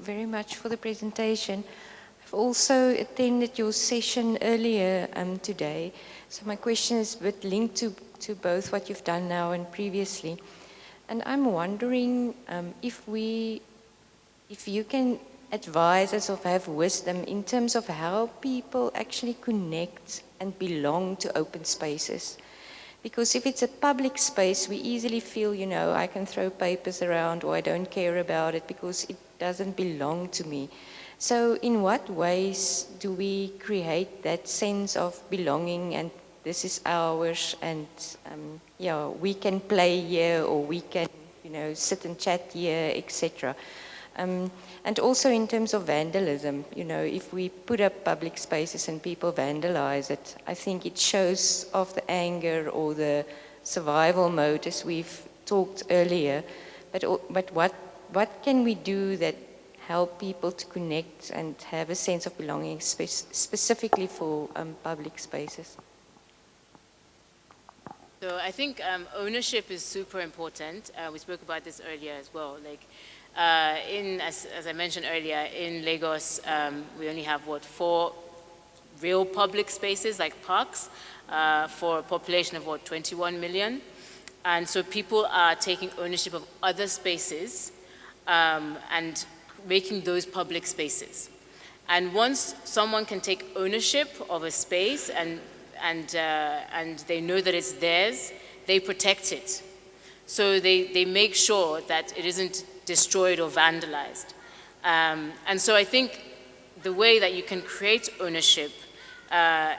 very much for the presentation. I've also attended your session earlier today, so my question is a bit linked to both what you've done now and previously. And I'm wondering if you can advise us or have wisdom in terms of how people actually connect and belong to open spaces. Because if it's a public space, we easily feel, you know, I can throw papers around or I don't care about it because it doesn't belong to me. So in what ways do we create that sense of belonging and this is ours and yeah, we can play here or we can, you know, sit and chat here, etc. And also in terms of vandalism, you know, if we put up public spaces and people vandalize it, I think it shows off the anger or the survival mode as we've talked earlier. But what can we do that help people to connect and have a sense of belonging specifically for public spaces? So I think ownership is super important. We spoke about this earlier as well. Like, as I mentioned earlier, in Lagos, we only have, 4 real public spaces, like parks, for a population of, 21 million. And so people are taking ownership of other spaces and making those public spaces. And once someone can take ownership of a space and they know that it's theirs, they protect it. So they make sure that it isn't destroyed or vandalized. And so I think the way that you can create ownership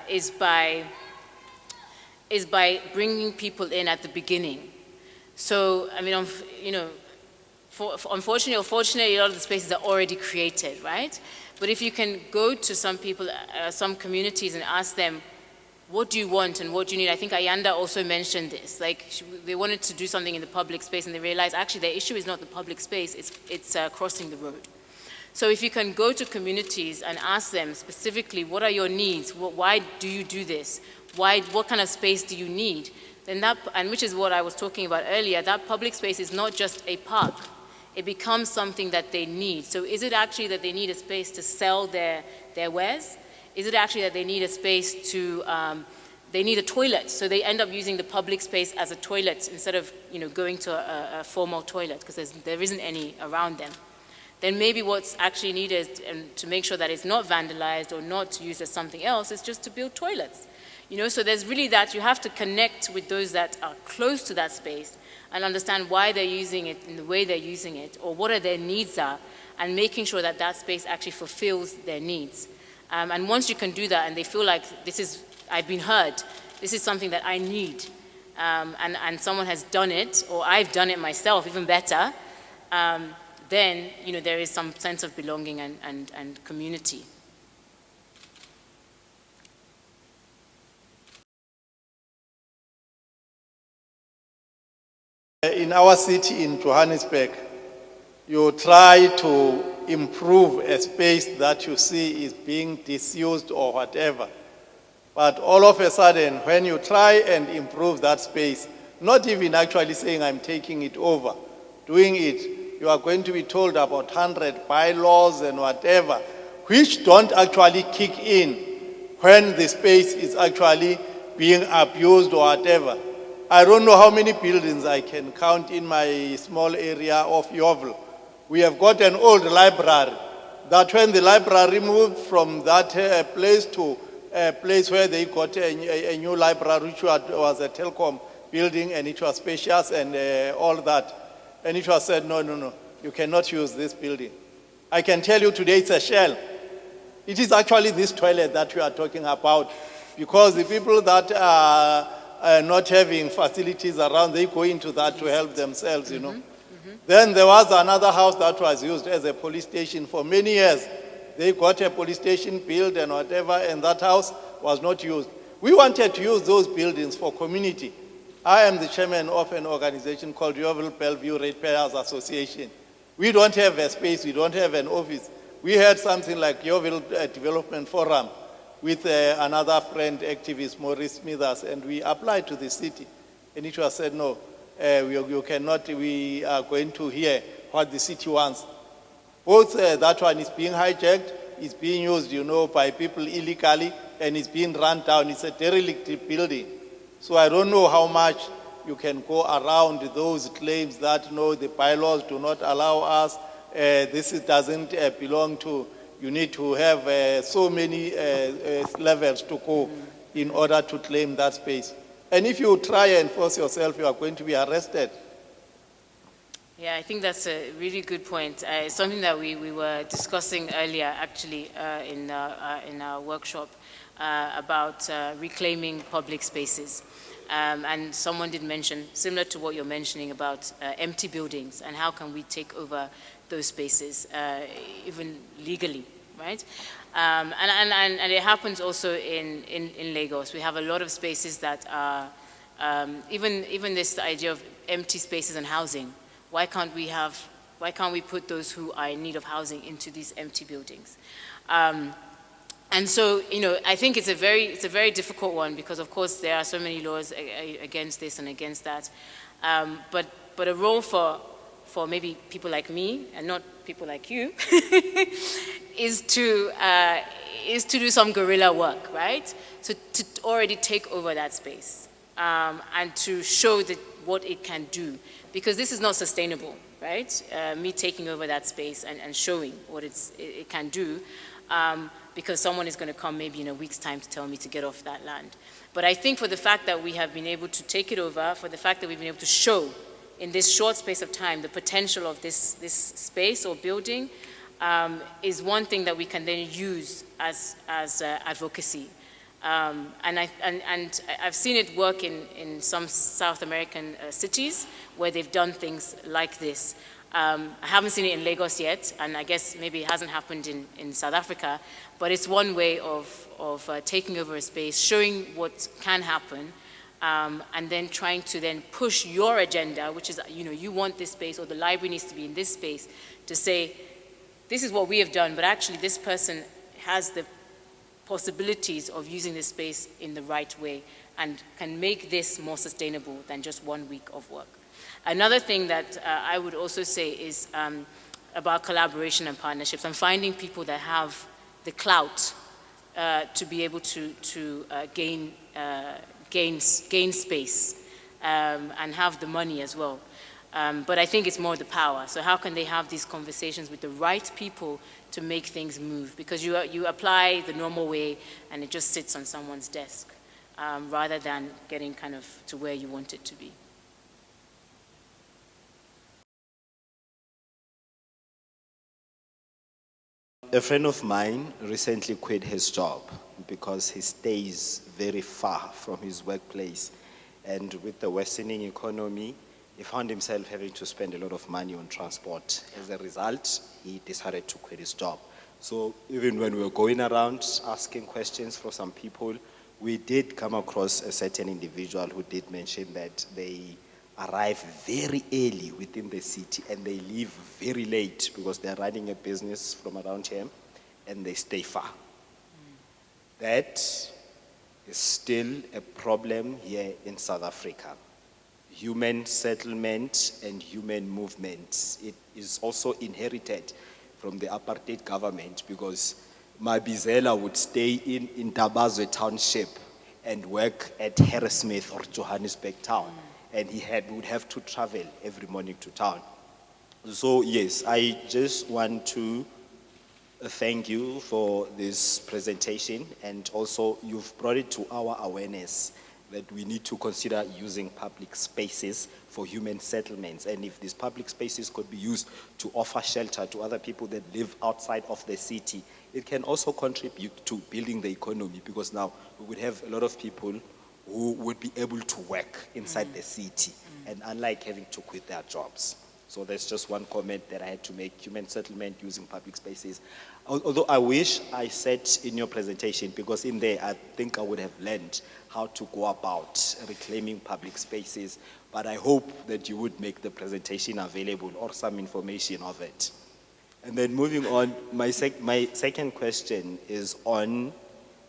is by bringing people in at the beginning. So, I mean, you know, unfortunately or fortunately, a lot of the spaces are already created, right? But if you can go to some people, some communities and ask them, what do you want and what do you need? I think Ayanda also mentioned this. Like, they wanted to do something in the public space and they realized actually their issue is not the public space, it's crossing the road. So if you can go to communities and ask them specifically, what are your needs? Why do you do this? What kind of space do you need? Then and which is what I was talking about earlier, that public space is not just a park. It becomes something that they need. So is it actually that they need a space to sell their wares? Is it actually that they need a space to, they need a toilet, so they end up using the public space as a toilet instead of, you know, going to a formal toilet because there isn't any around them. Then maybe what's actually needed to make sure that it's not vandalized or not used as something else is just to build toilets. You know, so there's really that you have to connect with those that are close to that space and understand why they're using it in the way they're using it or what their needs are and making sure that that space actually fulfills their needs. And once you can do that and they feel like I've been heard, this is something that I need, and someone has done it, or I've done it myself, even better, then, you know, there is some sense of belonging and community. In our city in Johannesburg, you try to improve a space that you see is being disused or whatever. But all of a sudden, when you try and improve that space, not even actually saying I'm taking it over, doing it, you are going to be told about 100 bylaws and whatever, which don't actually kick in when the space is actually being abused or whatever. I don't know how many buildings I can count in my small area of Yeovil. We have got an old library that when the library moved from that place to a place where they got a new library, which was a telecom building, and it was spacious and all that. And it was said, no, you cannot use this building. I can tell you today it's a shell. It is actually this toilet that we are talking about, because the people that are not having facilities around, they go into that to help themselves, you know. Then there was another house that was used as a police station for many years. They got a police station built and whatever, and that house was not used. We wanted to use those buildings for community. I am the chairman of an organization called Yeovil Bellevue Ratepayers Association. We don't have a space, we don't have an office. We had something like Yeovil Development Forum with another friend, activist Maurice Smithers, and we applied to the city. And it was said, no, you cannot, we are going to hear what the city wants. Both that one is being hijacked, is being used, by people illegally, and is being run down. It's a derelict building. So I don't know how much you can go around those claims that, no, the bylaws do not allow us, this doesn't belong to, you need to have so many levels to go in order to claim that space. And if you try and force yourself, you are going to be arrested. Yeah, I think that's a really good point. It's something that we were discussing earlier, actually, in our workshop about reclaiming public spaces. And someone did mention, similar to what you're mentioning about empty buildings and how can we take over those spaces, even legally, right? And it happens also in Lagos. We have a lot of spaces that are, even this idea of empty spaces and housing. Why can't we put those who are in need of housing into these empty buildings? And so, I think it's a very difficult one because, of course, there are so many laws against this and against that. But a role for maybe people like me and not people like you is to do some guerrilla work, right? So to already take over that space and to show what it can do, because this is not sustainable, right? Me taking over that space and showing what it can do. Because someone is going to come maybe in a week's time to tell me to get off that land. But I think for the fact that we have been able to take it over, for the fact that we've been able to show in this short space of time the potential of this space or building is one thing that we can then use as advocacy. And I've seen it work in some South American cities where they've done things like this. I haven't seen it in Lagos yet, and I guess maybe it hasn't happened in South Africa, but it's one way of taking over a space, showing what can happen, and then trying to then push your agenda, which is, you want this space, or the library needs to be in this space, to say, this is what we have done, but actually this person has the possibilities of using this space in the right way and can make this more sustainable than just 1 week of work. Another thing that I would also say is about collaboration and partnerships and finding people that have the clout to be able to gain space and have the money as well. But I think it's more the power. So how can they have these conversations with the right people to make things move? Because you apply the normal way and it just sits on someone's desk rather than getting kind of to where you want it to be. A friend of mine recently quit his job because he stays very far from his workplace. And with the worsening economy, he found himself having to spend a lot of money on transport. As a result, he decided to quit his job. So even when we were going around asking questions for some people, we did come across a certain individual who did mention that they arrive very early within the city and they leave very late because they're running a business from around here and they stay far. That is still a problem here in South Africa. Human settlement and human movement, it is also inherited from the apartheid government because Mabizela would stay in Tabazwe Township and work at Harrismith or Johannesburg Town. And he would have to travel every morning to town. So yes, I just want to thank you for this presentation, and also you've brought it to our awareness that we need to consider using public spaces for human settlements. And if these public spaces could be used to offer shelter to other people that live outside of the city, it can also contribute to building the economy, because now we would have a lot of people who would be able to work inside the city, and unlike having to quit their jobs. So that's just one comment that I had to make: human settlement using public spaces. Although I wish I said in your presentation, because in there I think I would have learned how to go about reclaiming public spaces, but I hope that you would make the presentation available or some information of it. And then moving on, my second question is on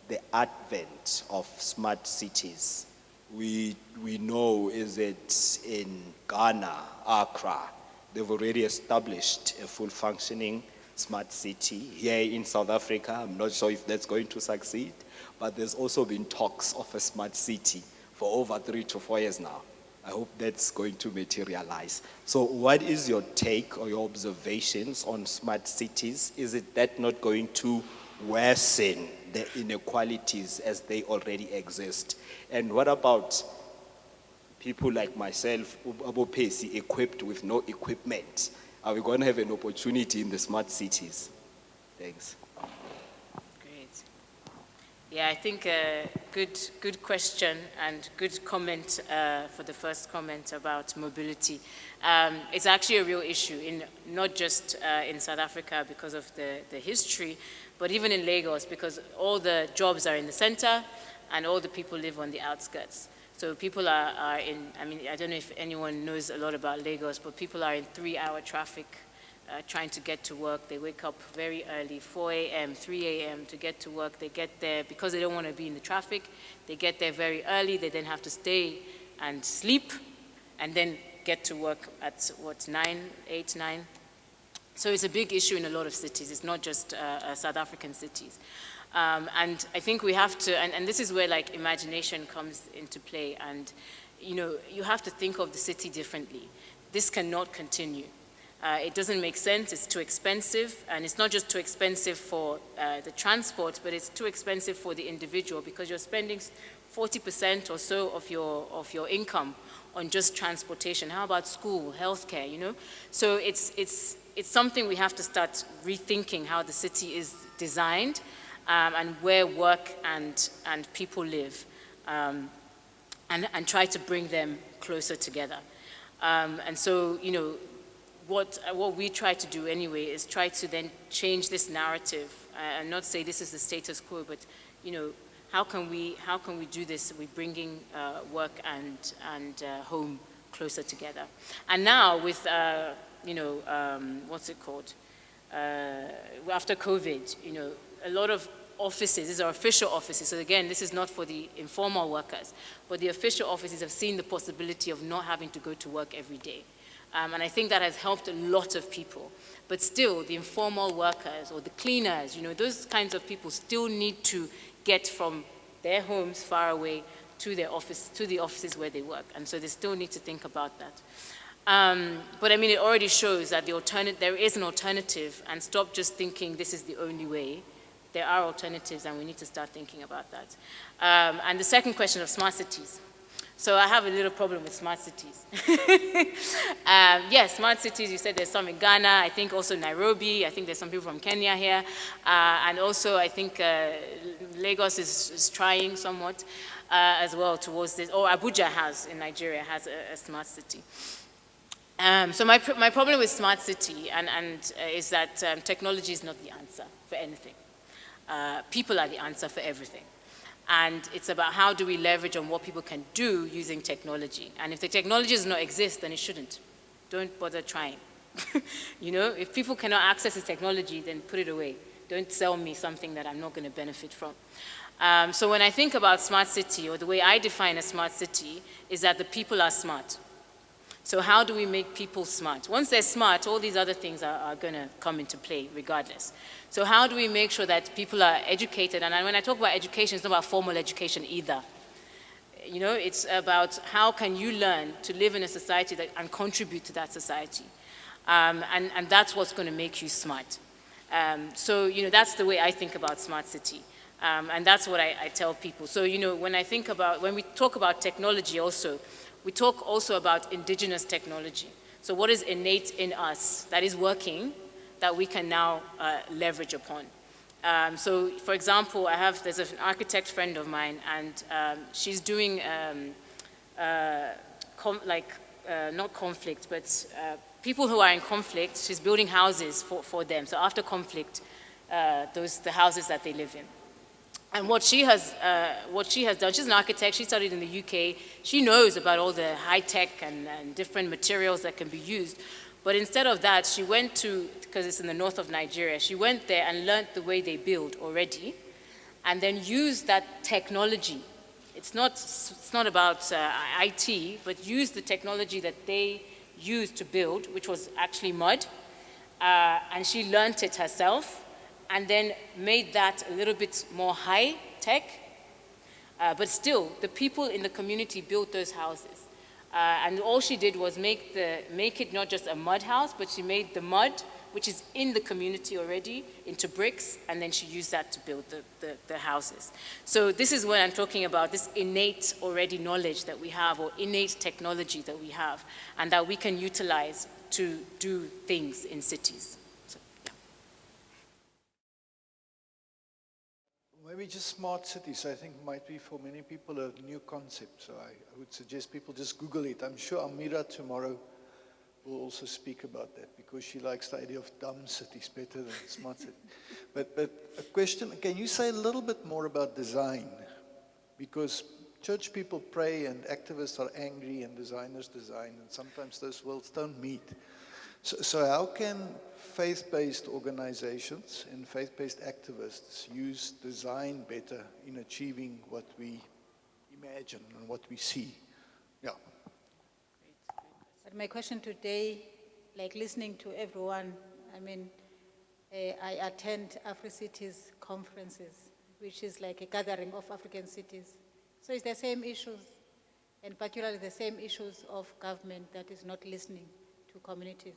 the advent of smart cities. We know is it in Ghana, Accra, they've already established a full functioning smart city here in South Africa. I'm not sure if that's going to succeed, but there's also been talks of a smart city for over 3 to 4 years now. I hope that's going to materialize. So what is your take or your observations on smart cities? Is it that not going to worsen the inequalities as they already exist? And what about people like myself, Abopesi, equipped with no equipment? Are we going to have an opportunity in the smart cities? Thanks. Great. Yeah, I think good question and good comment for the first comment about mobility. It's actually a real issue, not just in South Africa because of the history, but even in Lagos, because all the jobs are in the center and all the people live on the outskirts. So people are in, I mean, I don't know if anyone knows a lot about Lagos, but people are in 3-hour traffic trying to get to work. They wake up very early, 4 a.m., 3 a.m. to get to work. They get there because they don't want to be in the traffic. They get there very early. They then have to stay and sleep and then get to work at, 8, 9? So it's a big issue in a lot of cities. It's not just South African cities. And I think we have to, and this is where like imagination comes into play, and you have to think of the city differently. This cannot continue. It doesn't make sense, it's too expensive, and it's not just too expensive for the transport, but it's too expensive for the individual because you're spending 40% or so of your income on just transportation. How about school, healthcare, So it's something we have to start rethinking how the city is designed and where work and people live, and try to bring them closer together. And so, what we try to do anyway is try to then change this narrative and not say this is the status quo, but how can we do this? We're bringing work and home closer together. And now with what's it called? After COVID, a lot of offices, these are official offices. So again, this is not for the informal workers, but the official offices have seen the possibility of not having to go to work every day. And I think that has helped a lot of people. But still, the informal workers or the cleaners, those kinds of people still need to get from their homes far away to their office, to the offices where they work. And so they still need to think about that. But I mean, it already shows that there is an alternative, and stop just thinking this is the only way. There are alternatives, and we need to start thinking about that. And the second question of smart cities. So I have a little problem with smart cities. Yes, smart cities, you said there's some in Ghana, I think also Nairobi, I think there's some people from Kenya here, and also I think Lagos is trying somewhat as well towards this, or Abuja in Nigeria has a smart city. So my problem with smart city is that technology is not the answer for anything. People are the answer for everything. And it's about how do we leverage on what people can do using technology. And if the technology does not exist, then it shouldn't. Don't bother trying. If people cannot access the technology, then put it away. Don't sell me something that I'm not going to benefit from. So when I think about smart city, or the way I define a smart city, is that the people are smart. So how do we make people smart? Once they're smart, all these other things are going to come into play regardless. So how do we make sure that people are educated? And when I talk about education, it's not about formal education either. It's about how can you learn to live in a society and contribute to that society. And that's what's going to make you smart. So that's the way I think about smart city. And that's what I tell people. So when we talk about technology also, we talk also about indigenous technology. So what is innate in us that is working that we can now leverage upon? So for example, there's an architect friend of mine, and she's doing not conflict, but people who are in conflict, she's building houses for them. So after conflict, the houses that they live in. And what she has done, she's an architect, she studied in the UK, she knows about all the high tech and different materials that can be used. But instead of that, she went because it's in the north of Nigeria, she went there and learned the way they build already, and then used that technology. It's not about IT, but used the technology that they used to build, which was actually mud, and she learnt it herself and then made that a little bit more high tech. But still, the people in the community built those houses. And all she did was make it not just a mud house, but she made the mud, which is in the community already, into bricks, and then she used that to build the houses. So this is what I'm talking about, this innate already knowledge that we have, or innate technology that we have, and that we can utilize to do things in cities. So, yeah. Maybe just smart cities, I think, might be for many people a new concept. So I would suggest people just Google it. I'm sure Amira tomorrow will also speak about that, because she likes the idea of dumb cities better than smart cities. But a question, can you say a little bit more about design? Because church people pray and activists are angry and designers design, and sometimes those worlds don't meet. So how can faith-based organizations and faith-based activists use design better in achieving what we imagine and what we see? Yeah. But my question today, like listening to everyone, I mean, I attend AfriCities conferences, which is like a gathering of African cities. So it's the same issues, and particularly the same issues of government that is not listening to communities.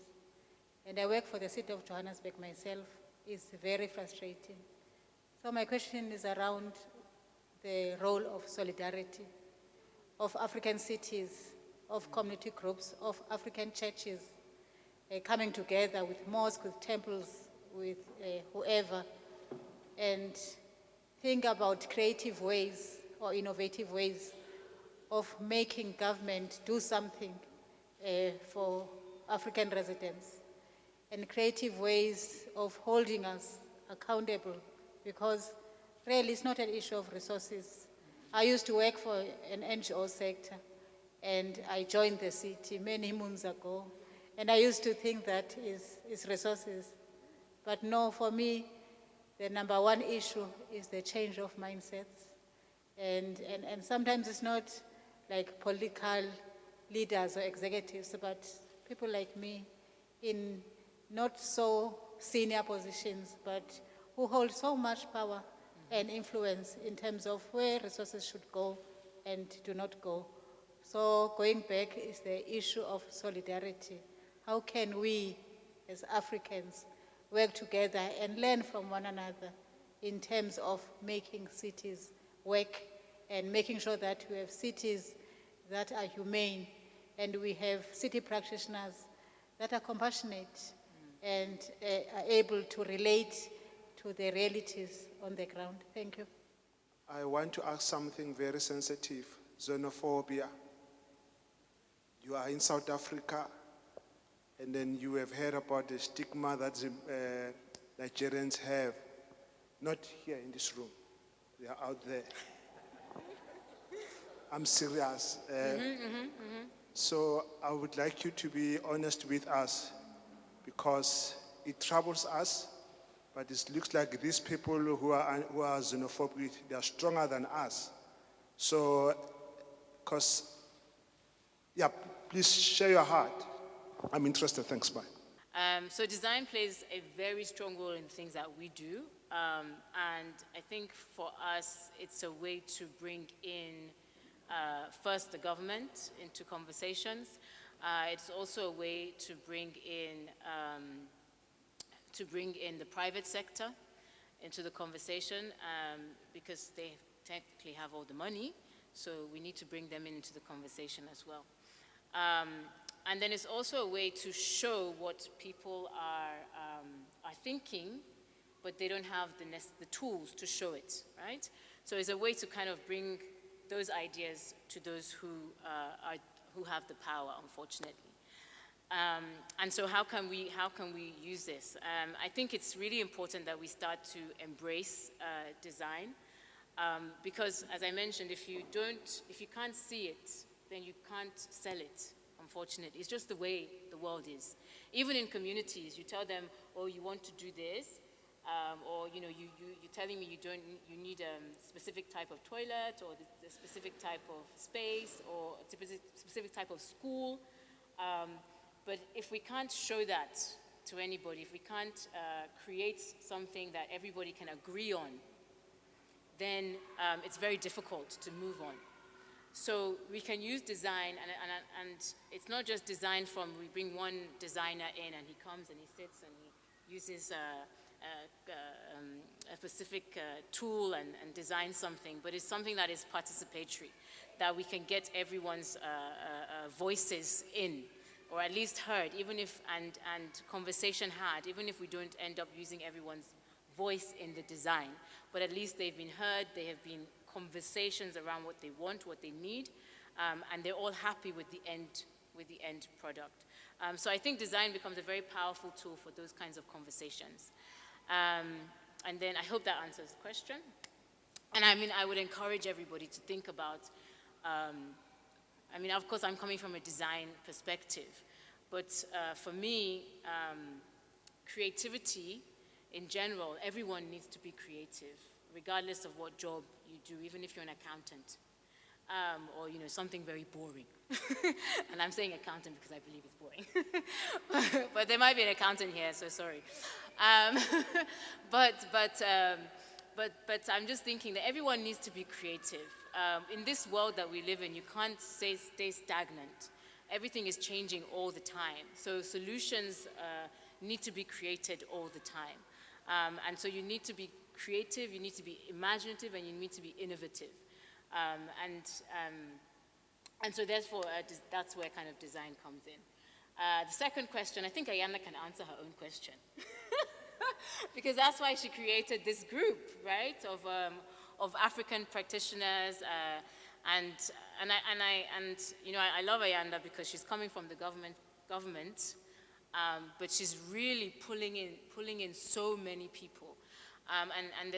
And I work for the city of Johannesburg myself. It's very frustrating. So my question is around the role of solidarity, of African cities, of community groups, of African churches, coming together with mosques, with temples, with whoever, and think about creative ways or innovative ways of making government do something for African residents, and creative ways of holding us accountable, because really it's not an issue of resources. I used to work for an NGO sector, and I joined the city many moons ago, and I used to think that is resources. But no, for me, the number one issue is the change of mindsets. And sometimes it's not like political leaders or executives, but people like me in not so senior positions, but who hold so much power and influence in terms of where resources should go and do not go. So going back is the issue of solidarity. How can we as Africans work together and learn from one another in terms of making cities work and making sure that we have cities that are humane, and we have city practitioners that are compassionate and are able to relate to the realities on the ground. Thank you. I want to ask something very sensitive, xenophobia. You are in South Africa, and then you have heard about the stigma that Nigerians have, not here in this room, they are out there. I'm serious. So I would like you to be honest with us, because it troubles us, but it looks like these people who are xenophobic, they are stronger than us. So, yeah, please share your heart. I'm interested, thanks, bye. So design plays a very strong role in things that we do. And I think for us, it's a way to bring in first the government into conversations. It's also a way to bring in the private sector into the conversation, because they technically have all the money, so we need to bring them into the conversation as well. And then it's also a way to show what people are thinking, but they don't have the tools to show it, right? So it's a way to kind of bring those ideas to those who have the power, unfortunately. And so how can we use this? I think it's really important that we start to embrace design, because as I mentioned, if you can't see it, then you can't sell it, unfortunately. It's just the way the world is. Even in communities, you tell them, oh, you want to do this, or you're telling me you need a specific type of toilet, or the specific type of space, or a specific type of school. But if we can't show that to anybody, if we can't create something that everybody can agree on, then it's very difficult to move on. So we can use design, and it's not just design from, we bring one designer in and he comes and he sits and he uses a specific tool and designs something, but it's something that is participatory, that we can get everyone's voices in, or at least heard, even if, and conversation had, even if we don't end up using everyone's voice in the design, but at least they've been heard, they have been conversations around what they want, what they need, and they're all happy with the end product. So I think design becomes a very powerful tool for those kinds of conversations. And then I hope that answers the question. And I mean, I would encourage everybody to think about, I mean, of course, I'm coming from a design perspective, but for me, creativity in general, everyone needs to be creative, regardless of what job you do, even if you're an accountant, or something very boring. And I'm saying accountant because I believe it's boring. But there might be an accountant here, so sorry. But I'm just thinking that everyone needs to be creative. In this world that we live in, you can't stay stagnant. Everything is changing all the time. So solutions need to be created all the time. And so you need to be creative, you need to be imaginative, and you need to be innovative. And so therefore, that's where kind of design comes in. The second question, I think Ayanda can answer her own question. Because that's why she created this group, right, of African practitioners. And I love Ayanda because she's coming from the government, but she's really pulling in so many people. And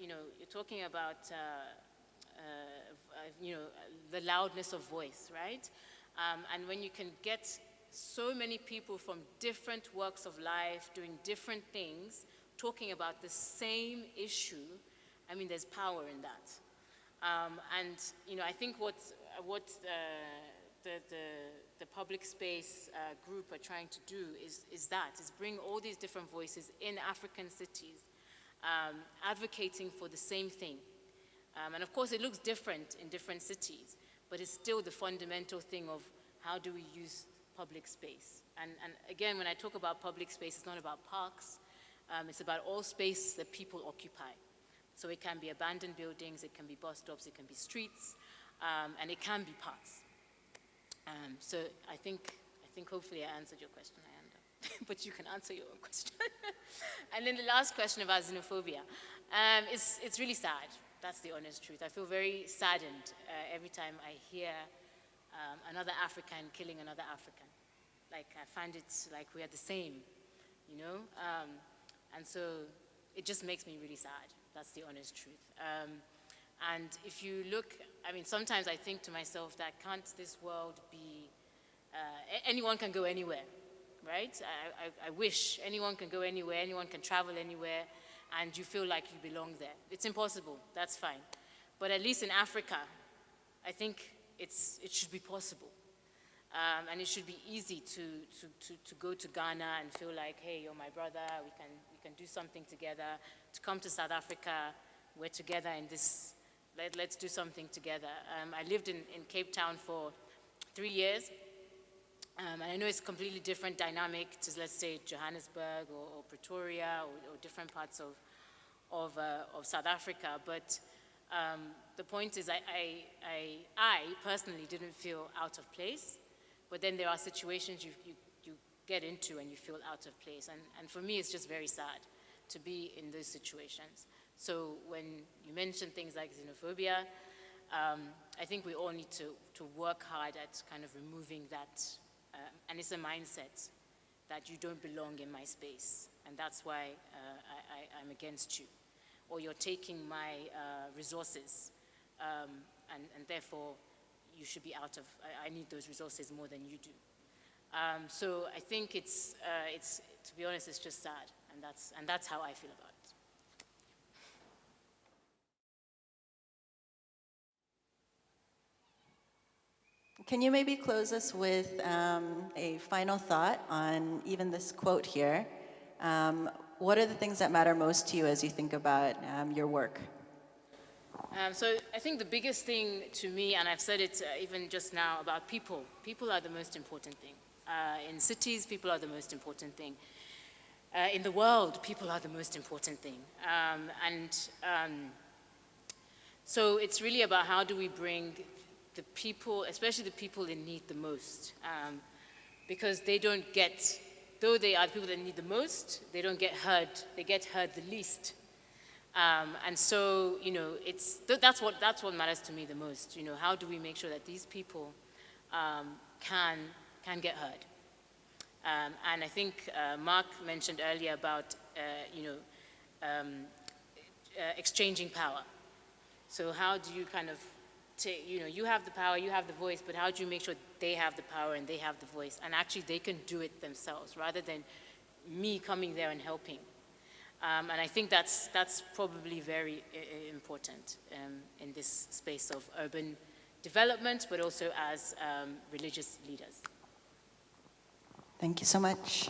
you're talking about the loudness of voice, right? And when you can get so many people from different walks of life doing different things, talking about the same issue, I mean, there's power in that. I think what the public space group are trying to do is bring all these different voices in African cities, advocating for the same thing. And of course, it looks different in different cities, but it's still the fundamental thing of how do we use public space. And again, when I talk about public space, it's not about parks. It's about all space that people occupy. So it can be abandoned buildings, it can be bus stops, it can be streets, and it can be parks. So I think hopefully I answered your question, Ayanda. But you can answer your own question. And then the last question about xenophobia. It's really sad. That's the honest truth. I feel very saddened every time I hear another African killing another African. Like, I find it like we are the same, And so it just makes me really sad. That's the honest truth. And if you look, I mean, sometimes I think to myself that can't this world be, anyone can go anywhere, right? I wish anyone can go anywhere, anyone can travel anywhere, and you feel like you belong there. It's impossible, that's fine. But at least in Africa, I think it should be possible. And it should be easy to go to Ghana and feel like, hey, you're my brother, we can do something together. To come to South Africa, we're together in this, let's do something together. I lived in Cape Town for 3 years, and I know it's a completely different dynamic to, let's say, Johannesburg or Pretoria or different parts of South Africa, but the point is I personally didn't feel out of place, but then there are situations you get into and you feel out of place, and for me it's just very sad to be in those situations. So when you mention things like xenophobia, I think we all need to work hard at kind of removing that, and it's a mindset that you don't belong in my space, and that's why I'm against you, or you're taking my resources, and therefore you should be out of, I need those resources more than you do. So I think it's to be honest, it's just sad, and that's how I feel about it. Can you maybe close us with a final thought on even this quote here? What are the things that matter most to you as you think about your work? So I think the biggest thing to me, and I've said it even just now, about people. People are the most important thing. In cities, people are the most important thing. In the world, people are the most important thing. So it's really about how do we bring the people, especially the people in need the most, because they don't get, though they are the people that need the most, they don't get heard, they get heard the least. And so, you know, that's what matters to me the most. You know, how do we make sure that these people can get heard? And I think Mark mentioned earlier about, exchanging power. So how do you kind of take, you know, you have the power, you have the voice, but how do you make sure they have the power and they have the voice, and actually they can do it themselves rather than me coming there and helping? And I think that's probably very important in this space of urban development, but also as religious leaders. Thank you so much.